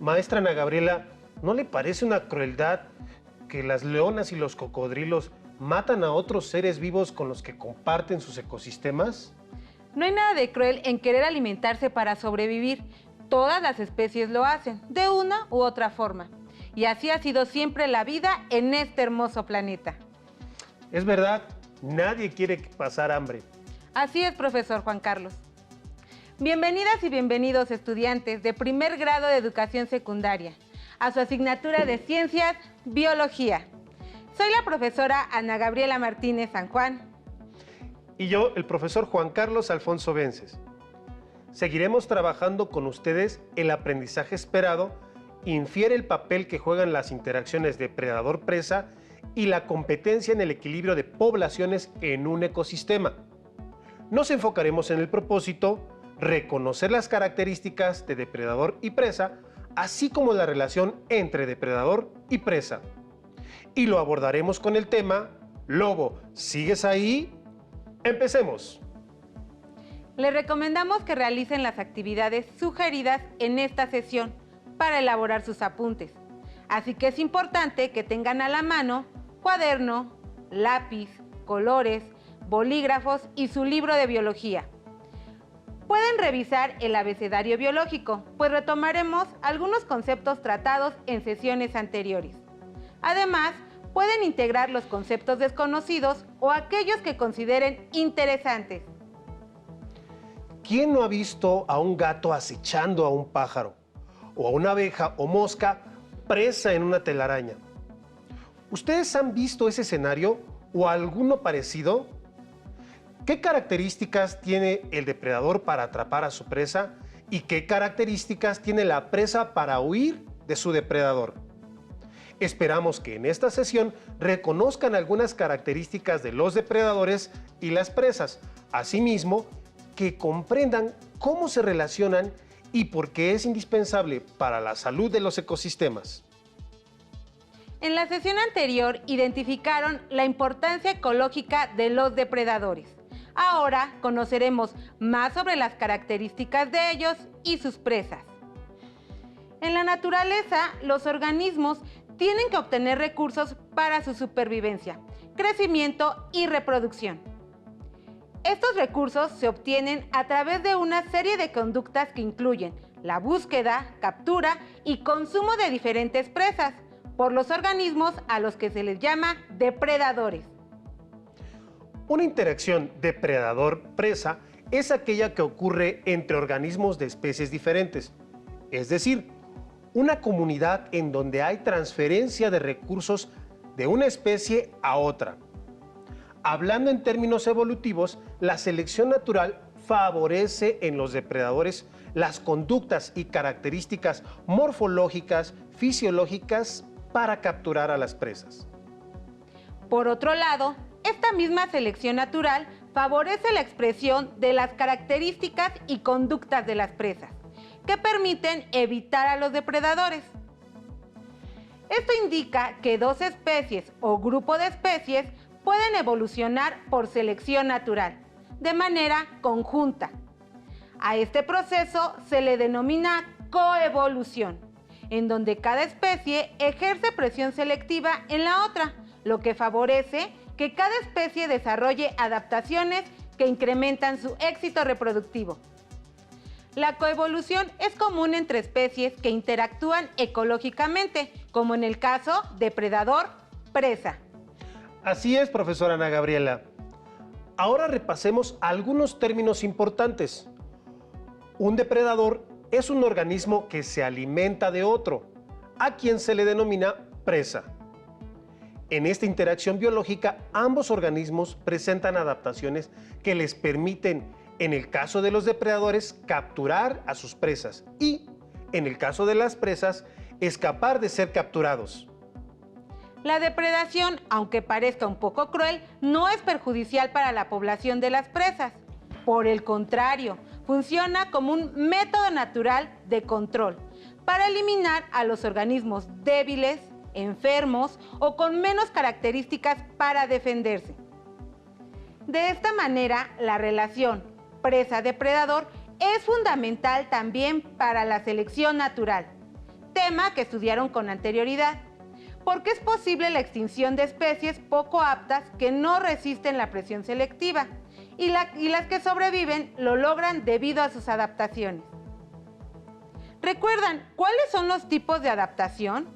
Maestra Ana Gabriela, ¿no le parece una crueldad que las leonas y los cocodrilos matan a otros seres vivos con los que comparten sus ecosistemas? No hay nada de cruel en querer alimentarse para sobrevivir. Todas las especies lo hacen, de una u otra forma. Y así ha sido siempre la vida en este hermoso planeta. Es verdad, nadie quiere pasar hambre. Así es, profesor Juan Carlos. Bienvenidas y bienvenidos, estudiantes de primer grado de educación secundaria, a su asignatura de Ciencias Biología. Soy la profesora Ana Gabriela Martínez San Juan. Y yo, el profesor Juan Carlos Alfonso Vences. Seguiremos trabajando con ustedes el aprendizaje esperado, infiere el papel que juegan las interacciones depredador-presa y la competencia en el equilibrio de poblaciones en un ecosistema. Nos enfocaremos en el propósito, reconocer las características de depredador y presa, así como la relación entre depredador y presa. Y lo abordaremos con el tema Lobo, ¿sigues ahí? ¡Empecemos! Les recomendamos que realicen las actividades sugeridas en esta sesión para elaborar sus apuntes. Así que es importante que tengan a la mano cuaderno, lápiz, colores, bolígrafos y su libro de biología. Pueden revisar el abecedario biológico, pues retomaremos algunos conceptos tratados en sesiones anteriores. Además, pueden integrar los conceptos desconocidos o aquellos que consideren interesantes. ¿Quién no ha visto a un gato acechando a un pájaro? O a una abeja o mosca presa en una telaraña. ¿Ustedes han visto ese escenario o alguno parecido? ¿Qué características tiene el depredador para atrapar a su presa? ¿Y qué características tiene la presa para huir de su depredador? Esperamos que en esta sesión reconozcan algunas características de los depredadores y las presas. Asimismo, que comprendan cómo se relacionan y por qué es indispensable para la salud de los ecosistemas. En la sesión anterior identificaron la importancia ecológica de los depredadores. Ahora conoceremos más sobre las características de ellos y sus presas. En la naturaleza, los organismos tienen que obtener recursos para su supervivencia, crecimiento y reproducción. Estos recursos se obtienen a través de una serie de conductas que incluyen la búsqueda, captura y consumo de diferentes presas por los organismos a los que se les llama depredadores. Una interacción depredador-presa es aquella que ocurre entre organismos de especies diferentes, es decir, una comunidad en donde hay transferencia de recursos de una especie a otra. Hablando en términos evolutivos, la selección natural favorece en los depredadores las conductas y características morfológicas, fisiológicas para capturar a las presas. Por otro lado, esta misma selección natural favorece la expresión de las características y conductas de las presas, que permiten evitar a los depredadores. Esto indica que dos especies o grupo de especies pueden evolucionar por selección natural, de manera conjunta. A este proceso se le denomina coevolución, en donde cada especie ejerce presión selectiva en la otra, lo que favorece que cada especie desarrolle adaptaciones que incrementan su éxito reproductivo. La coevolución es común entre especies que interactúan ecológicamente, como en el caso depredador-presa. Así es, profesora Ana Gabriela. Ahora repasemos algunos términos importantes. Un depredador es un organismo que se alimenta de otro, a quien se le denomina presa. En esta interacción biológica, ambos organismos presentan adaptaciones que les permiten, en el caso de los depredadores, capturar a sus presas y, en el caso de las presas, escapar de ser capturados. La depredación, aunque parezca un poco cruel, no es perjudicial para la población de las presas. Por el contrario, funciona como un método natural de control para eliminar a los organismos débiles, enfermos o con menos características para defenderse. De esta manera, la relación presa-depredador es fundamental también para la selección natural, tema que estudiaron con anterioridad, porque es posible la extinción de especies poco aptas que no resisten la presión selectiva y las que sobreviven lo logran debido a sus adaptaciones. ¿Recuerdan cuáles son los tipos de adaptación?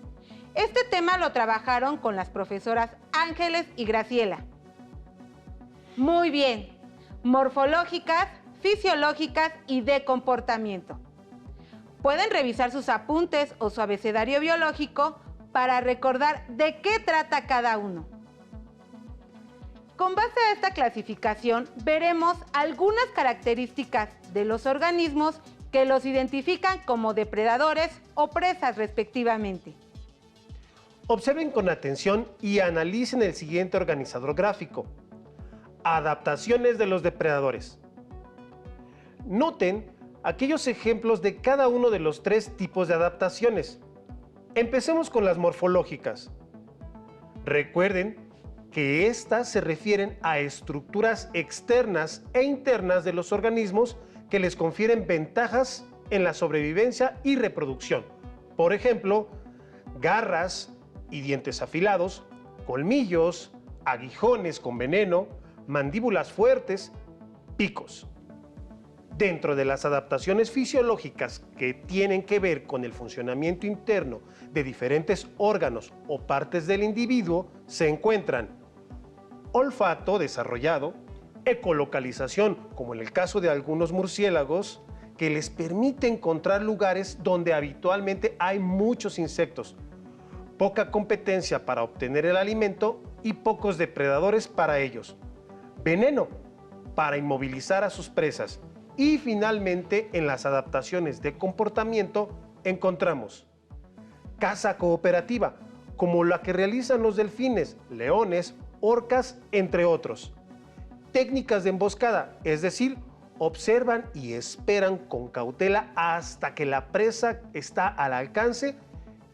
Este tema lo trabajaron con las profesoras Ángeles y Graciela. Muy bien, morfológicas, fisiológicas y de comportamiento. Pueden revisar sus apuntes o su abecedario biológico para recordar de qué trata cada uno. Con base a esta clasificación, veremos algunas características de los organismos que los identifican como depredadores o presas respectivamente. Observen con atención y analicen el siguiente organizador gráfico. Adaptaciones de los depredadores. Noten aquellos ejemplos de cada uno de los 3 tipos de adaptaciones. Empecemos con las morfológicas. Recuerden que estas se refieren a estructuras externas e internas de los organismos que les confieren ventajas en la sobrevivencia y reproducción. Por ejemplo, garras y dientes afilados, colmillos, aguijones con veneno, mandíbulas fuertes, picos. Dentro de las adaptaciones fisiológicas que tienen que ver con el funcionamiento interno de diferentes órganos o partes del individuo se encuentran olfato desarrollado, ecolocalización, como en el caso de algunos murciélagos, que les permite encontrar lugares donde habitualmente hay muchos insectos, poca competencia para obtener el alimento y pocos depredadores para ellos, veneno para inmovilizar a sus presas. Y finalmente, en las adaptaciones de comportamiento encontramos caza cooperativa, como la que realizan los delfines, leones, orcas, entre otros. Técnicas de emboscada, es decir, observan y esperan con cautela hasta que la presa está al alcance.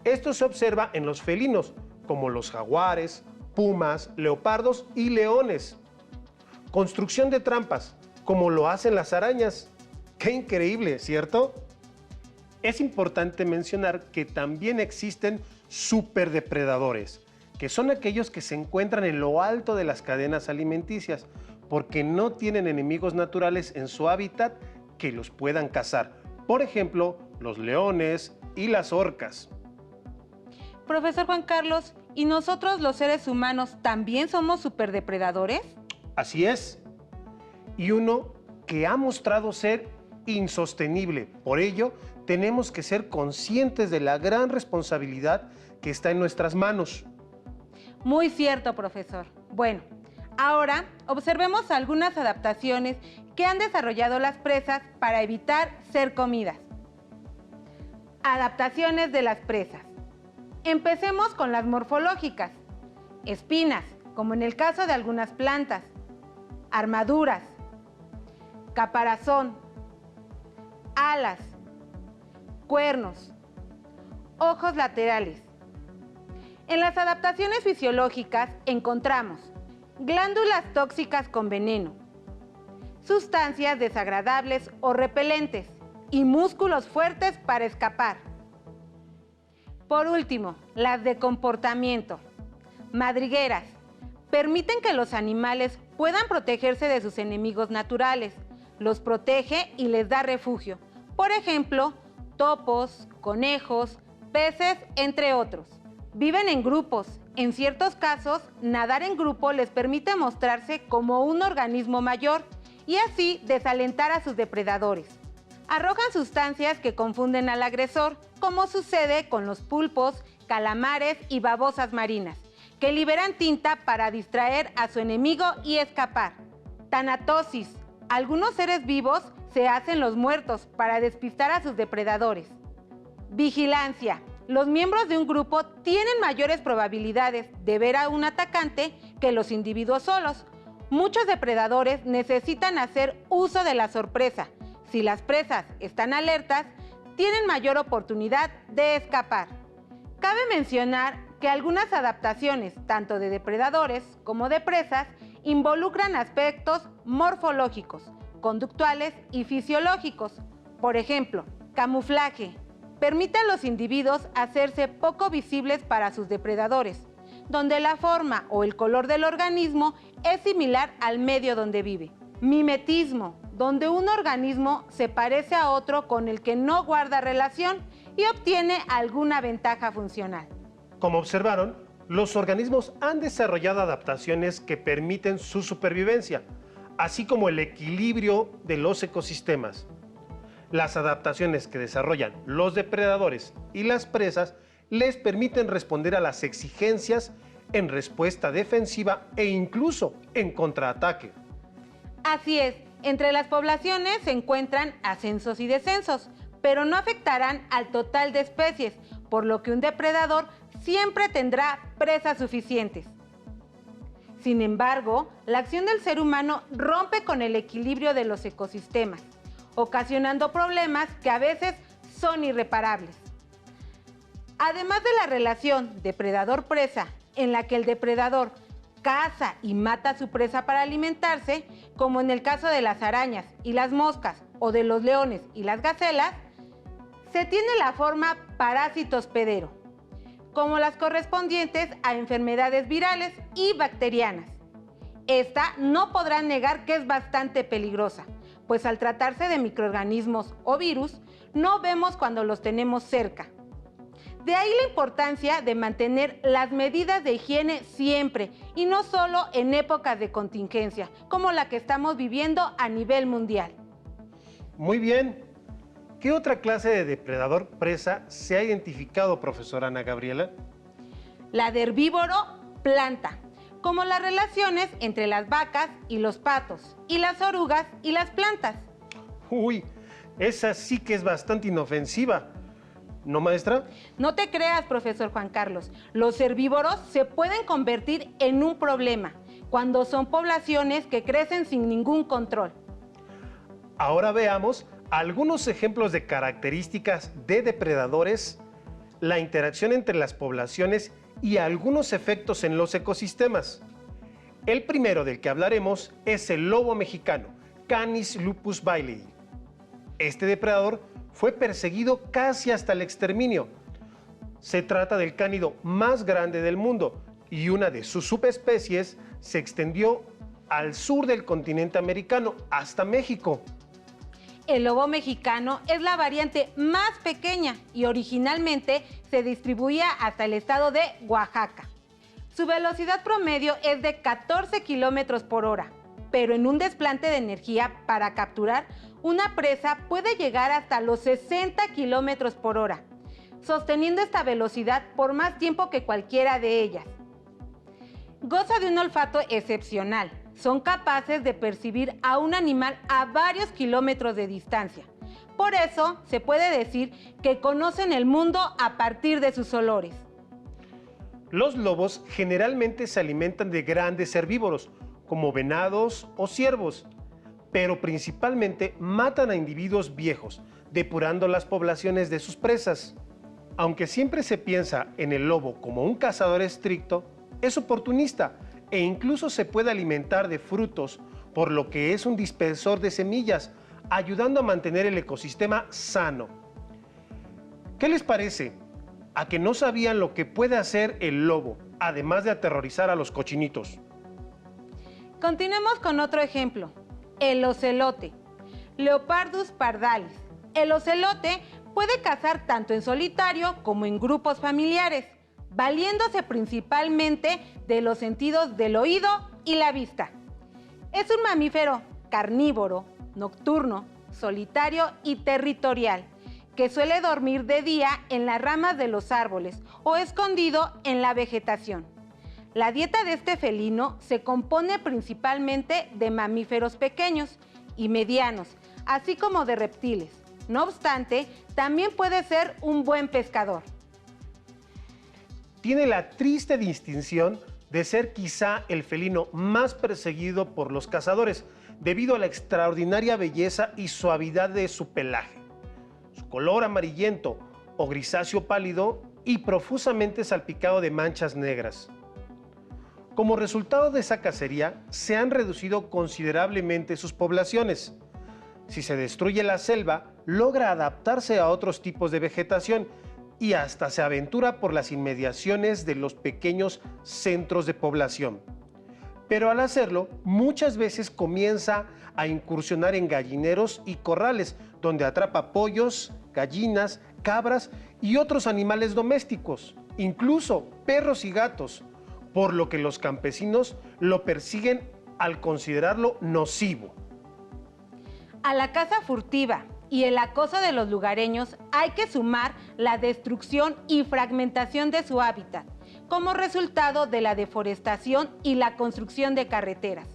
Esto se observa en los felinos, como los jaguares, pumas, leopardos y leones. Construcción de trampas, como lo hacen las arañas. ¡Qué increíble!, ¿cierto? Es importante mencionar que también existen superdepredadores, que son aquellos que se encuentran en lo alto de las cadenas alimenticias, porque no tienen enemigos naturales en su hábitat que los puedan cazar. Por ejemplo, los leones y las orcas. Profesor Juan Carlos, ¿y nosotros los seres humanos también somos superdepredadores? Así es. Y uno que ha mostrado ser insostenible. Por ello, tenemos que ser conscientes de la gran responsabilidad que está en nuestras manos. Muy cierto, profesor. Bueno, ahora observemos algunas adaptaciones que han desarrollado las presas para evitar ser comidas. Adaptaciones de las presas. Empecemos con las morfológicas. Espinas, como en el caso de algunas plantas. Armaduras. Caparazón. Alas. Cuernos. Ojos laterales. En las adaptaciones fisiológicas encontramos glándulas tóxicas con veneno, sustancias desagradables o repelentes y músculos fuertes para escapar. Por último, las de comportamiento. Madrigueras. Permiten que los animales puedan protegerse de sus enemigos naturales. Los protege y les da refugio. Por ejemplo, topos, conejos, peces, entre otros. Viven en grupos. En ciertos casos, nadar en grupo les permite mostrarse como un organismo mayor y así desalentar a sus depredadores. Arrojan sustancias que confunden al agresor, como sucede con los pulpos, calamares y babosas marinas, que liberan tinta para distraer a su enemigo y escapar. Tanatosis. Algunos seres vivos se hacen los muertos para despistar a sus depredadores. Vigilancia. Los miembros de un grupo tienen mayores probabilidades de ver a un atacante que los individuos solos. Muchos depredadores necesitan hacer uso de la sorpresa. Si las presas están alertas, tienen mayor oportunidad de escapar. Cabe mencionar que algunas adaptaciones, tanto de depredadores como de presas, involucran aspectos morfológicos, conductuales y fisiológicos. Por ejemplo, camuflaje. permite a los individuos hacerse poco visibles para sus depredadores, donde la forma o el color del organismo es similar al medio donde vive. Mimetismo, donde un organismo se parece a otro con el que no guarda relación y obtiene alguna ventaja funcional. Como observaron, los organismos han desarrollado adaptaciones que permiten su supervivencia, así como el equilibrio de los ecosistemas. Las adaptaciones que desarrollan los depredadores y las presas les permiten responder a las exigencias en respuesta defensiva e incluso en contraataque. Así es, entre las poblaciones se encuentran ascensos y descensos, pero no afectarán al total de especies, por lo que un depredador siempre tendrá presas suficientes. Sin embargo, la acción del ser humano rompe con el equilibrio de los ecosistemas, ocasionando problemas que a veces son irreparables. Además de la relación depredador-presa, en la que el depredador caza y mata a su presa para alimentarse, como en el caso de las arañas y las moscas, o de los leones y las gacelas, se tiene la forma parásito hospedero, como las correspondientes a enfermedades virales y bacterianas. Esta no podrá negar que es bastante peligrosa, pues al tratarse de microorganismos o virus, no vemos cuando los tenemos cerca. De ahí la importancia de mantener las medidas de higiene siempre y no solo en épocas de contingencia, como la que estamos viviendo a nivel mundial. Muy bien. ¿Qué otra clase de depredador presa se ha identificado, profesora Ana Gabriela? La de herbívoro planta, como las relaciones entre las vacas y los patos, y las orugas y las plantas. Uy, esa sí que es bastante inofensiva. ¿No, maestra? No te creas, profesor Juan Carlos. Los herbívoros se pueden convertir en un problema cuando son poblaciones que crecen sin ningún control. Ahora veamos algunos ejemplos de características de depredadores, la interacción entre las poblaciones y algunos efectos en los ecosistemas. El primero del que hablaremos es el lobo mexicano, Canis lupus bailey. Este depredador fue perseguido casi hasta el exterminio. Se trata del cánido más grande del mundo y una de sus subespecies se extendió al sur del continente americano hasta México. El lobo mexicano es la variante más pequeña y originalmente se distribuía hasta el estado de Oaxaca. Su velocidad promedio es de 14 kilómetros por hora, pero en un desplante de energía para capturar una presa puede llegar hasta los 60 kilómetros por hora, sosteniendo esta velocidad por más tiempo que cualquiera de ellas. Goza de un olfato excepcional. Son capaces de percibir a un animal a varios kilómetros de distancia. Por eso se puede decir que conocen el mundo a partir de sus olores. Los lobos generalmente se alimentan de grandes herbívoros, como venados o ciervos, pero principalmente matan a individuos viejos, depurando las poblaciones de sus presas. Aunque siempre se piensa en el lobo como un cazador estricto, es oportunista e incluso se puede alimentar de frutos, por lo que es un dispersor de semillas, ayudando a mantener el ecosistema sano. ¿Qué les parece? ¿A que no sabían lo que puede hacer el lobo, además de aterrorizar a los cochinitos? Continuemos con otro ejemplo, el ocelote, Leopardus pardalis. El ocelote puede cazar tanto en solitario como en grupos familiares, valiéndose principalmente de los sentidos del oído y la vista. Es un mamífero carnívoro, nocturno, solitario y territorial, que suele dormir de día en las ramas de los árboles o escondido en la vegetación. La dieta de este felino se compone principalmente de mamíferos pequeños y medianos, así como de reptiles. No obstante, también puede ser un buen pescador. Tiene la triste distinción de ser quizá el felino más perseguido por los cazadores, debido a la extraordinaria belleza y suavidad de su pelaje, su color amarillento o grisáceo pálido y profusamente salpicado de manchas negras. Como resultado de esa cacería, se han reducido considerablemente sus poblaciones. Si se destruye la selva, logra adaptarse a otros tipos de vegetación y hasta se aventura por las inmediaciones de los pequeños centros de población. Pero al hacerlo, muchas veces comienza a incursionar en gallineros y corrales, donde atrapa pollos, gallinas, cabras y otros animales domésticos, incluso perros y gatos, por lo que los campesinos lo persiguen al considerarlo nocivo. A la caza furtiva y el acoso de los lugareños hay que sumar la destrucción y fragmentación de su hábitat, como resultado de la deforestación y la construcción de carreteras.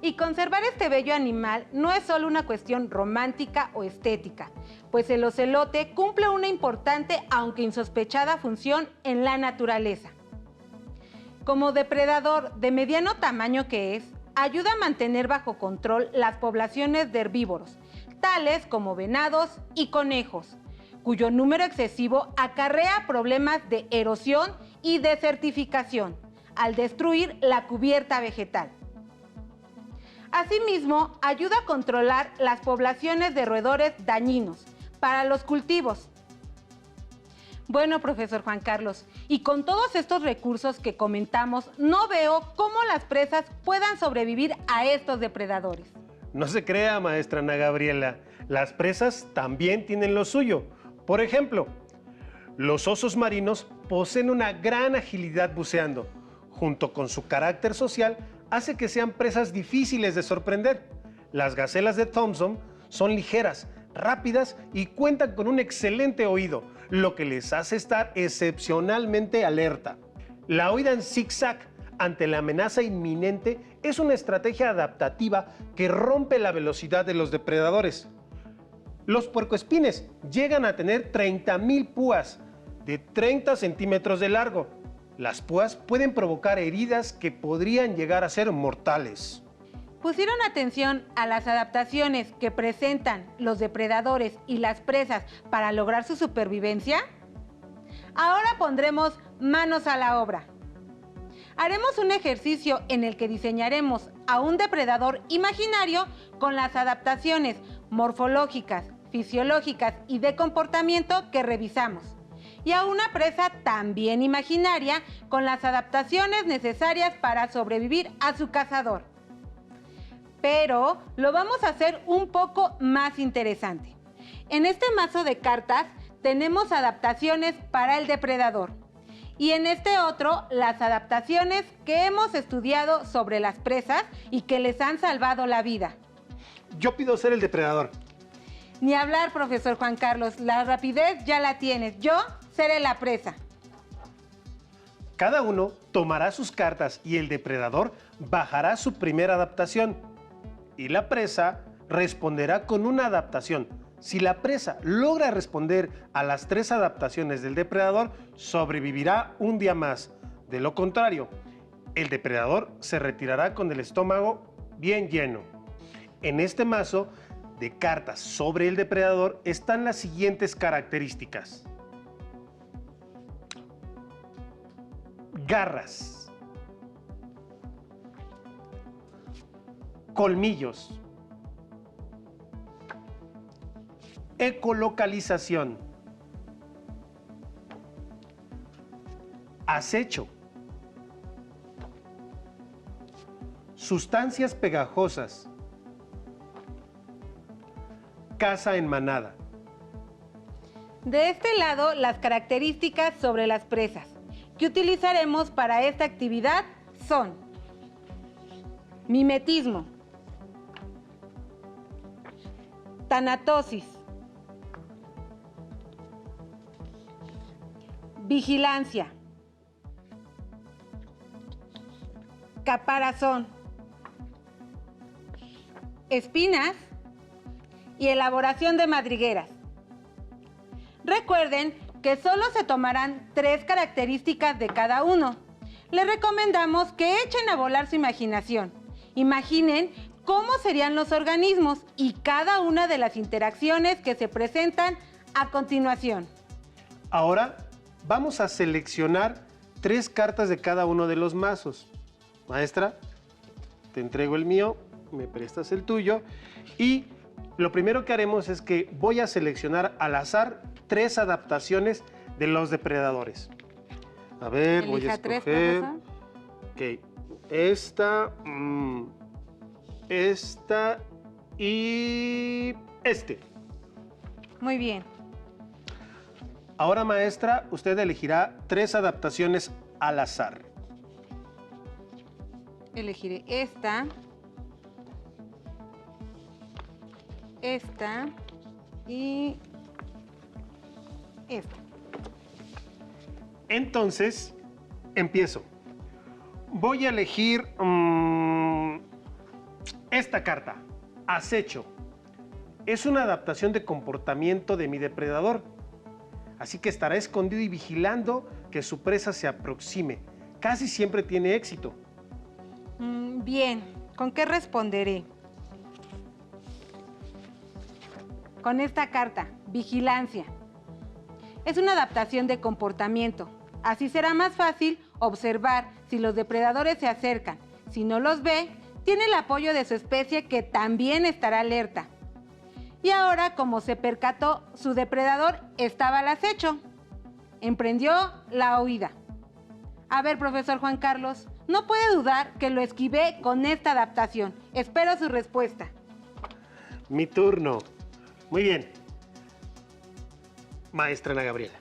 Y conservar este bello animal no es solo una cuestión romántica o estética, pues el ocelote cumple una importante, aunque insospechada, función en la naturaleza. Como depredador de mediano tamaño que es, ayuda a mantener bajo control las poblaciones de herbívoros, tales como venados y conejos, cuyo número excesivo acarrea problemas de erosión y desertificación, al destruir la cubierta vegetal. Asimismo, ayuda a controlar las poblaciones de roedores dañinos para los cultivos. Bueno, profesor Juan Carlos, y con todos estos recursos que comentamos, no veo cómo las presas puedan sobrevivir a estos depredadores. No se crea, maestra Ana Gabriela, las presas también tienen lo suyo. Por ejemplo, los osos marinos poseen una gran agilidad buceando. Junto con su carácter social, hace que sean presas difíciles de sorprender. Las gacelas de Thompson son ligeras, rápidas y cuentan con un excelente oído, lo que les hace estar excepcionalmente alerta. La huida en zigzag ante la amenaza inminente es una estrategia adaptativa que rompe la velocidad de los depredadores. Los puercoespines llegan a tener 30,000 púas de 30 centímetros de largo. Las púas pueden provocar heridas que podrían llegar a ser mortales. ¿Pusieron atención a las adaptaciones que presentan los depredadores y las presas para lograr su supervivencia? Ahora pondremos manos a la obra. Haremos un ejercicio en el que diseñaremos a un depredador imaginario con las adaptaciones morfológicas, fisiológicas y de comportamiento que revisamos, y a una presa también imaginaria con las adaptaciones necesarias para sobrevivir a su cazador. Pero lo vamos a hacer un poco más interesante. En este mazo de cartas tenemos adaptaciones para el depredador y en este otro las adaptaciones que hemos estudiado sobre las presas y que les han salvado la vida. Yo pido ser el depredador. Ni hablar, profesor Juan Carlos, la rapidez ya la tienes. Yo seré la presa. Cada uno tomará sus cartas y el depredador bajará su primera adaptación. Y la presa responderá con una adaptación. Si la presa logra responder a las 3 adaptaciones del depredador, sobrevivirá un día más. De lo contrario, el depredador se retirará con el estómago bien lleno. En este mazo de cartas sobre el depredador están las siguientes características. Garras. Colmillos. Ecolocalización. Acecho. Sustancias pegajosas. Caza en manada. De este lado, las características sobre las presas que utilizaremos para esta actividad son mimetismo, tanatosis, vigilancia, caparazón, espinas y elaboración de madrigueras. Recuerden que solo se tomarán 3 características de cada uno. Les recomendamos que echen a volar su imaginación. Imaginen cómo serían los organismos y cada una de las interacciones que se presentan a continuación. Ahora vamos a seleccionar 3 cartas de cada uno de los mazos. Maestra, te entrego el mío, me prestas el tuyo y Lo primero que haremos es que voy a seleccionar al azar 3 adaptaciones de los depredadores. A ver, voy a Elija 3, escoger. profesor. Ok, esta y este. Muy bien. Ahora, maestra, usted elegirá 3 adaptaciones al azar. Elegiré esta y esta. Entonces, empiezo. Voy a elegir esta carta, acecho. Es una adaptación de comportamiento de mi depredador. Así que estará escondido y vigilando que su presa se aproxime. Casi siempre tiene éxito. Bien, ¿con qué responderé? Con esta carta, vigilancia. Es una adaptación de comportamiento. Así será más fácil observar si los depredadores se acercan. Si no los ve, tiene el apoyo de su especie que también estará alerta. Y ahora, como se percató, su depredador estaba al acecho. Emprendió la huida. A ver, profesor Juan Carlos, no puede dudar que lo esquivé con esta adaptación. Espero su respuesta. Mi turno. Muy bien. Maestra Ana Gabriela.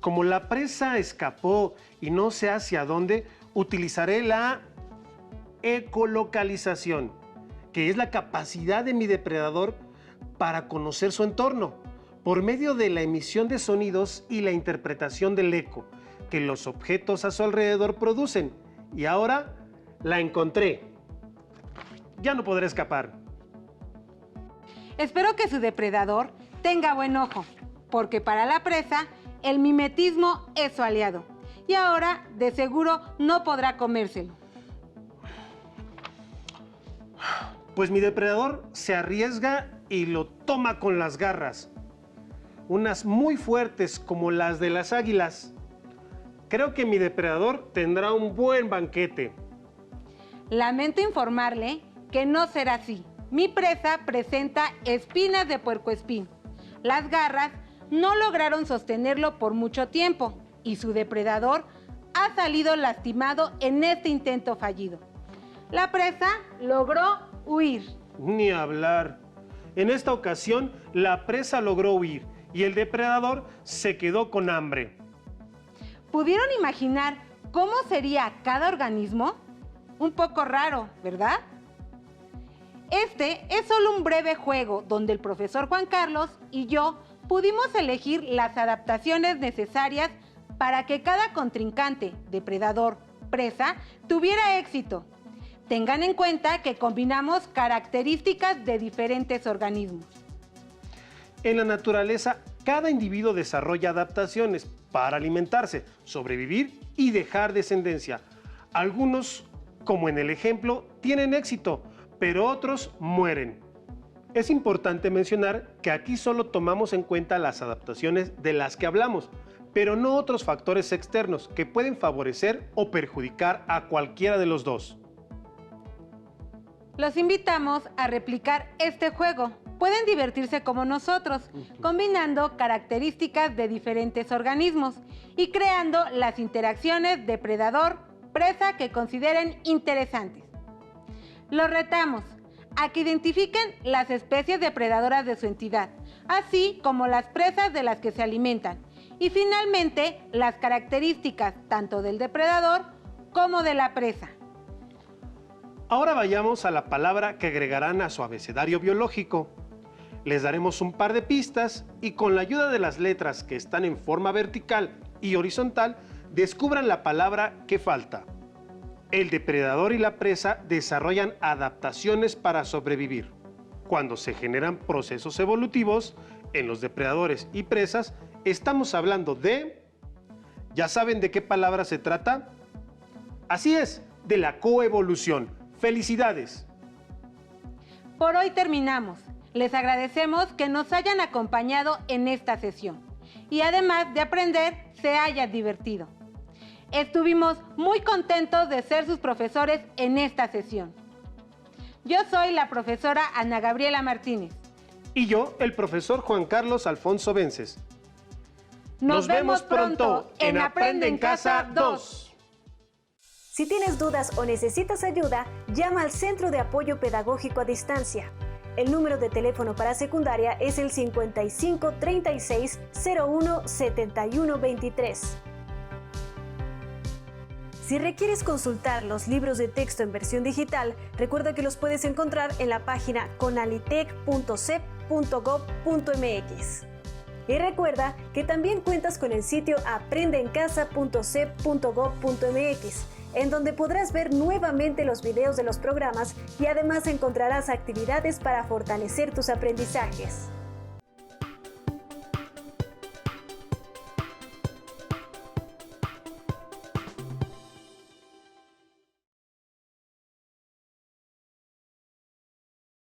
Como la presa escapó y no sé hacia dónde, utilizaré la ecolocalización, que es la capacidad de mi depredador para conocer su entorno, por medio de la emisión de sonidos y la interpretación del eco que los objetos a su alrededor producen. Y ahora la encontré. Ya no podré escapar. Espero que su depredador tenga buen ojo, porque para la presa el mimetismo es su aliado. Y ahora, de seguro, no podrá comérselo. Pues mi depredador se arriesga y lo toma con las garras. Unas muy fuertes como las de las águilas. Creo que mi depredador tendrá un buen banquete. Lamento informarle que no será así. Mi presa presenta espinas de puercoespín. Las garras no lograron sostenerlo por mucho tiempo y su depredador ha salido lastimado en este intento fallido. La presa logró huir. Ni hablar. En esta ocasión, la presa logró huir y el depredador se quedó con hambre. ¿Pudieron imaginar cómo sería cada organismo? Un poco raro, ¿verdad? Este es solo un breve juego donde el profesor Juan Carlos y yo pudimos elegir las adaptaciones necesarias para que cada contrincante, depredador, presa, tuviera éxito. Tengan en cuenta que combinamos características de diferentes organismos. En la naturaleza, cada individuo desarrolla adaptaciones para alimentarse, sobrevivir y dejar descendencia. Algunos, como en el ejemplo, tienen éxito, pero otros mueren. Es importante mencionar que aquí solo tomamos en cuenta las adaptaciones de las que hablamos, pero no otros factores externos que pueden favorecer o perjudicar a cualquiera de los dos. Los invitamos a replicar este juego. Pueden divertirse como nosotros, combinando características de diferentes organismos y creando las interacciones depredador-presa que consideren interesantes. Los retamos a que identifiquen las especies depredadoras de su entidad, así como las presas de las que se alimentan, y finalmente las características tanto del depredador como de la presa. Ahora vayamos a la palabra que agregarán a su abecedario biológico. Les daremos un par de pistas y con la ayuda de las letras que están en forma vertical y horizontal, descubran la palabra que falta. El depredador y la presa desarrollan adaptaciones para sobrevivir. Cuando se generan procesos evolutivos en los depredadores y presas, estamos hablando de... ¿Ya saben de qué palabra se trata? Así es, de la coevolución. ¡Felicidades! Por hoy terminamos. Les agradecemos que nos hayan acompañado en esta sesión y además de aprender, se hayan divertido. Estuvimos muy contentos de ser sus profesores en esta sesión. Yo soy la profesora Ana Gabriela Martínez. Y yo, el profesor Juan Carlos Alfonso Vences. Nos vemos pronto en Aprende en Casa 2. Si tienes dudas o necesitas ayuda, llama al Centro de Apoyo Pedagógico a Distancia. El número de teléfono para secundaria es el 55 36 01 71 23. Si requieres consultar los libros de texto en versión digital, recuerda que los puedes encontrar en la página conalitec.cep.gov.mx. Y recuerda que también cuentas con el sitio aprendeencasa.cep.gov.mx, en donde podrás ver nuevamente los videos de los programas y además encontrarás actividades para fortalecer tus aprendizajes.